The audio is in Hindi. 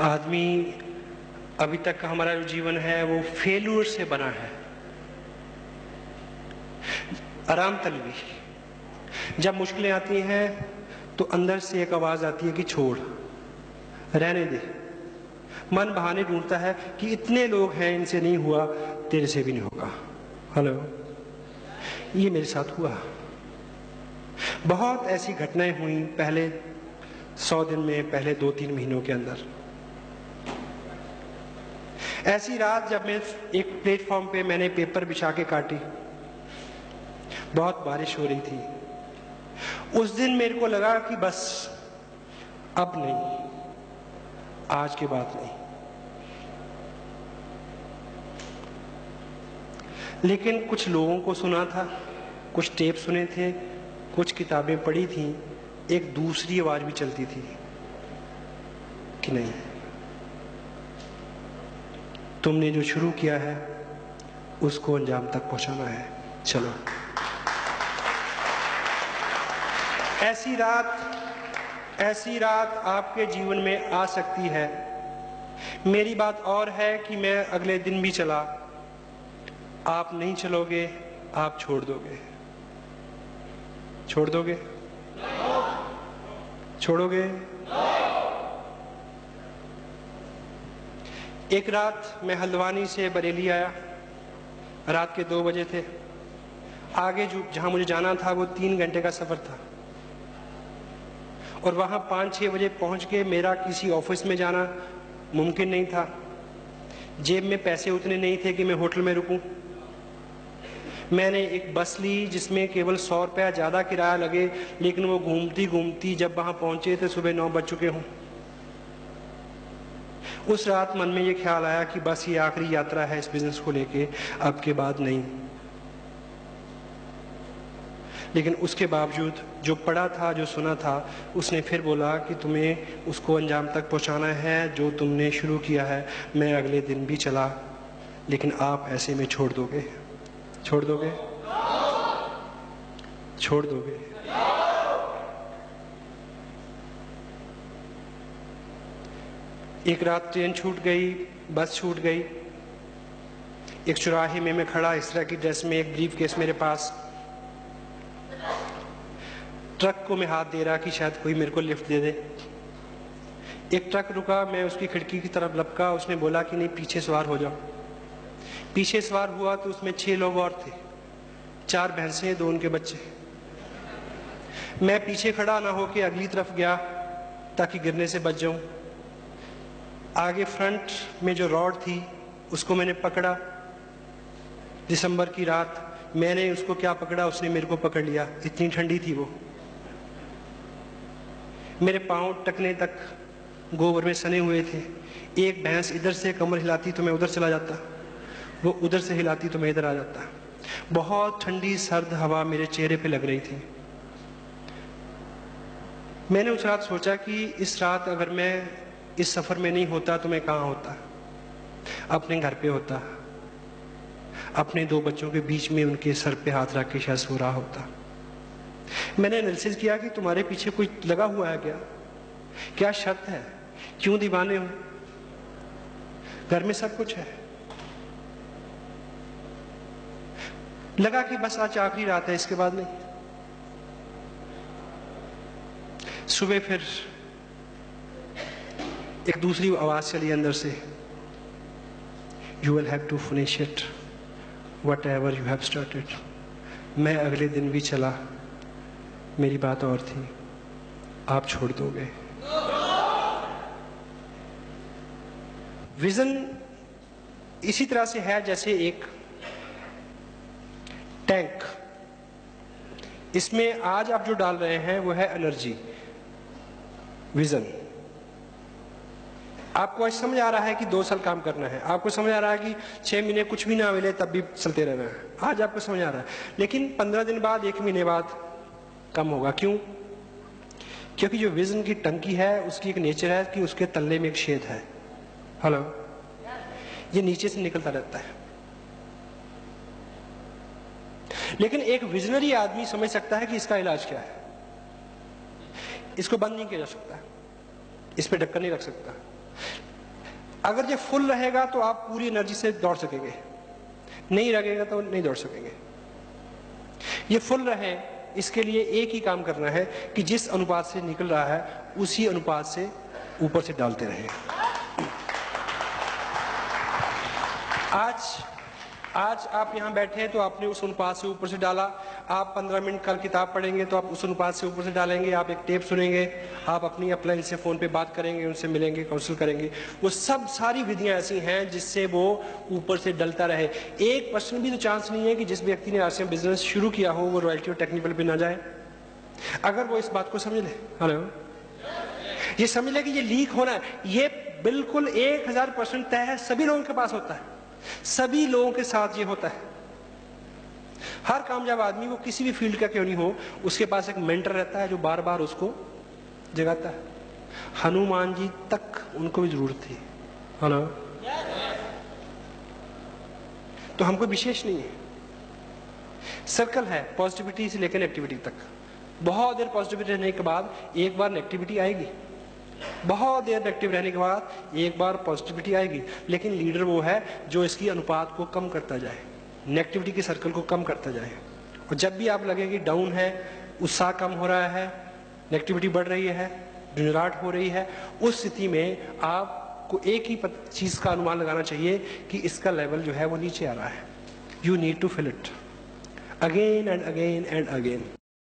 आदमी अभी तक का हमारा जो जीवन है वो फेल्यूर से बना है, आराम तलबी। जब मुश्किलें आती हैं तो अंदर से एक आवाज आती है कि छोड़, रहने दे। मन बहाने ढूंढता है कि इतने लोग हैं, इनसे नहीं हुआ, तेरे से भी नहीं होगा। हेलो, ये मेरे साथ हुआ। बहुत ऐसी घटनाएं हुई पहले 100 दिन में, पहले 2-3 महीनों के अंदर। ऐसी रात जब मैं एक प्लेटफॉर्म पे मैंने पेपर बिछा के काटी, बहुत बारिश हो रही थी। उस दिन मेरे को लगा कि बस अब नहीं, आज के बाद नहीं। लेकिन कुछ लोगों को सुना था, कुछ टेप सुने थे, कुछ किताबें पढ़ी थी, एक दूसरी आवाज भी चलती थी कि नहीं, तुमने जो शुरू किया है उसको अंजाम तक पहुंचाना है, चलो। ऐसी रात आपके जीवन में आ सकती है। मेरी बात और है कि मैं अगले दिन भी चला, आप नहीं चलोगे, आप छोड़ दोगे। छोड़ दोगे? छोड़ोगे? एक रात मैं हल्द्वानी से बरेली आया, रात के 2 बजे थे। आगे जो जहां मुझे जाना था वो 3 घंटे का सफर था, और वहां 5-6 बजे पहुंच के मेरा किसी ऑफिस में जाना मुमकिन नहीं था। जेब में पैसे उतने नहीं थे कि मैं होटल में रुकूं। मैंने एक बस ली जिसमें केवल 100 रुपया ज्यादा किराया लगे, लेकिन वो घूमती घूमती जब वहां पहुंचे तो सुबह 9 बज चुके हों। उस रात मन में ये ख्याल आया कि बस ये आखिरी यात्रा है इस बिजनेस को लेके, अब के बाद नहीं। लेकिन उसके बावजूद जो पढ़ा था, जो सुना था, उसने फिर बोला कि तुम्हें उसको अंजाम तक पहुंचाना है जो तुमने शुरू किया है। मैं अगले दिन भी चला, लेकिन आप ऐसे में छोड़ दोगे? छोड़ दोगे? छोड़ दोगे? एक रात ट्रेन छूट गई, बस छूट गई। एक चौराहे में मैं खड़ा, इस तरह की ड्रेस में, एक ब्रीफ केस मेरे पास। ट्रक को मैं हाथ दे रहा कि शायद कोई मेरे को लिफ्ट दे दे। एक ट्रक रुका, मैं उसकी खिड़की की तरफ लपका, उसने बोला कि नहीं, पीछे सवार हो जाओ। पीछे सवार हुआ तो उसमें 6 लोग और थे, 4 भैंसें, 2 उनके बच्चे। मैं पीछे खड़ा ना होके अगली तरफ गया ताकि गिरने से बच जाऊं। आगे फ्रंट में जो रॉड थी उसको मैंने पकड़ा। दिसंबर की रात मैंने उसको क्या पकड़ा, उसने मेरे को पकड़ लिया, इतनी ठंडी थी वो। मेरे पांव टकने तक गोबर में सने हुए थे। एक भैंस इधर से कमर हिलाती तो मैं उधर चला जाता, वो उधर से हिलाती तो मैं इधर आ जाता। बहुत ठंडी सर्द हवा मेरे चेहरे पे लग रही थी। मैंने उस रात सोचा कि इस रात अगर मैं इस सफर में नहीं होता तो मैं कहाँ होता? अपने घर पे होता, अपने 2 बच्चों के बीच में उनके सर पे हाथ रख के शायद सो रहा होता। मैंने एनालिसिस किया कि तुम्हारे पीछे कोई लगा हुआ है क्या? क्या शर्त है? क्यों दीवाने हो? घर में सब कुछ है। लगा कि बस आज आखिरी रात है, इसके बाद नहीं। सुबह फिर एक दूसरी आवाज चली अंदर से, you will have to finish it whatever you have started. मैं अगले दिन भी चला, मेरी बात और थी, आप छोड़ दोगे? विजन इसी तरह से है जैसे एक टैंक। इसमें आज आप जो डाल रहे हैं वो है एनर्जी, विजन। आपको आज समझ आ रहा है कि 2 साल काम करना है, आपको समझ आ रहा है कि 6 महीने कुछ भी ना मिले तब भी चलते रहना है, आज आपको समझ आ रहा है। लेकिन 15 दिन बाद, 1 महीने बाद कम होगा। क्यों? क्योंकि जो विजन की टंकी है उसकी एक नेचर है कि उसके तल्ले में एक छेद है। हेलो, ये नीचे से निकलता रहता है। लेकिन एक विजनरी आदमी समझ सकता है कि इसका इलाज क्या है। इसको बंद नहीं किया जा सकता, इस पे ढक्कन नहीं रख सकता, अगर ये फुल रहेगा तो आप पूरी एनर्जी से दौड़ सकेंगे, नहीं रहेगा तो नहीं दौड़ सकेंगे। ये फुल रहे, इसके लिए एक ही काम करना है कि जिस अनुपात से निकल रहा है उसी अनुपात से ऊपर से डालते रहें। आज आप यहां बैठे हैं तो आपने उस अनुपात से ऊपर से डाला। आप 15 मिनट कल किताब पढ़ेंगे तो आप उस अनुपात से ऊपर से डालेंगे। आप एक टेप सुनेंगे, आप अपनी अपलाइन से फोन पे बात करेंगे, उनसे मिलेंगे, काउंसिल करेंगे। वो सब सारी विधियां ऐसी हैं जिससे वो ऊपर से डलता रहे। 1% भी तो चांस नहीं है कि जिस व्यक्ति ने आज बिजनेस शुरू किया हो वो रॉयल्टी और टेक्निकल पे ना जाए, अगर वो इस बात को समझ ले। हेलो, ये समझ ले कि ये लीक होना है, ये बिल्कुल 1000% तय है, सभी लोगों के पास होता है, सभी लोगों के साथ ये होता है। हर कामयाब आदमी, वो किसी भी फील्ड का क्यों नहीं हो, उसके पास एक मेंटर रहता है जो बार बार उसको जगाता है। हनुमान जी तक उनको भी जरूरत थी। हेलो, तो हमको विशेष नहीं है, सर्कल है पॉजिटिविटी से लेकर नेगेटिविटी तक। बहुत देर पॉजिटिविटी रहने के बाद एक बार नेगेटिविटी आएगी, बहुत देर नेगेटिव रहने के बाद एक बार पॉजिटिविटी आएगी। लेकिन लीडर वो है जो इसकी अनुपात को कम करता जाए, नेगेटिविटी के सर्कल को कम करता जाए। और जब भी आप लगे कि डाउन है, उत्साह कम हो रहा है, नेगेटिविटी बढ़ रही है, झुंझलाहट हो रही है, उस स्थिति में आपको एक ही चीज का अनुमान लगाना चाहिए कि इसका लेवल जो है वो नीचे आ रहा है। You need to fill it again and again and again.